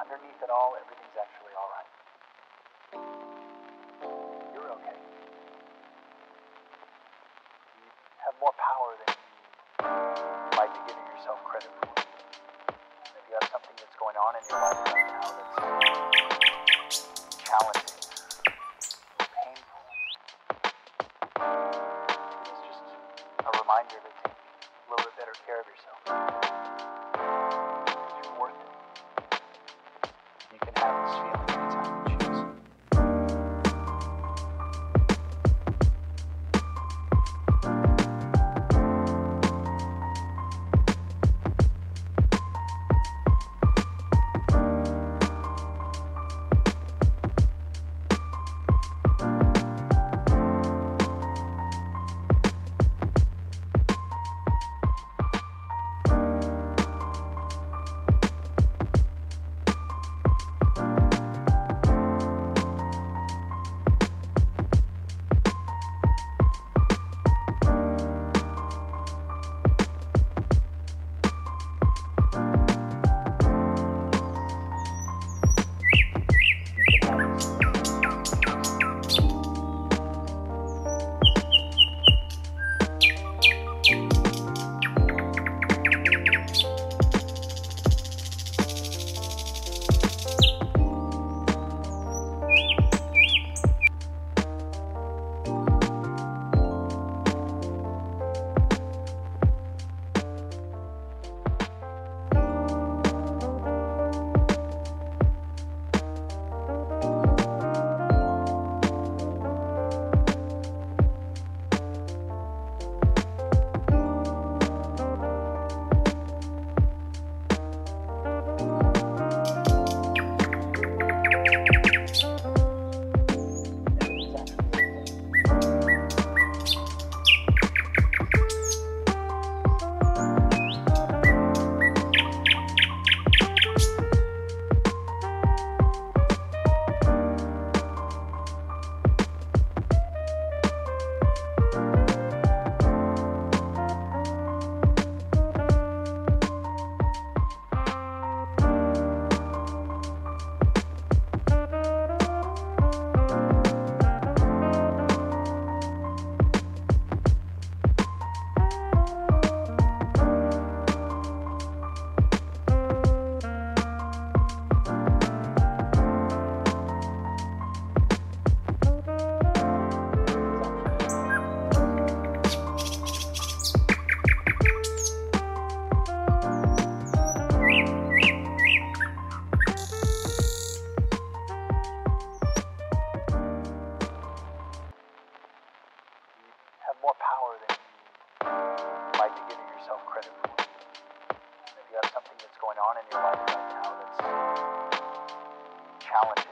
underneath it all, everything's actually all right. You're okay. You have more power than you might be giving yourself credit for. If you have something that's going on in your life right now that's challenging, painful, it's just a reminder to take a little bit better care of yourself. Because you're worth it. You can have this feeling anytime you choose. More power than you might be giving yourself credit for. If you have something that's going on in your life right now that's challenging,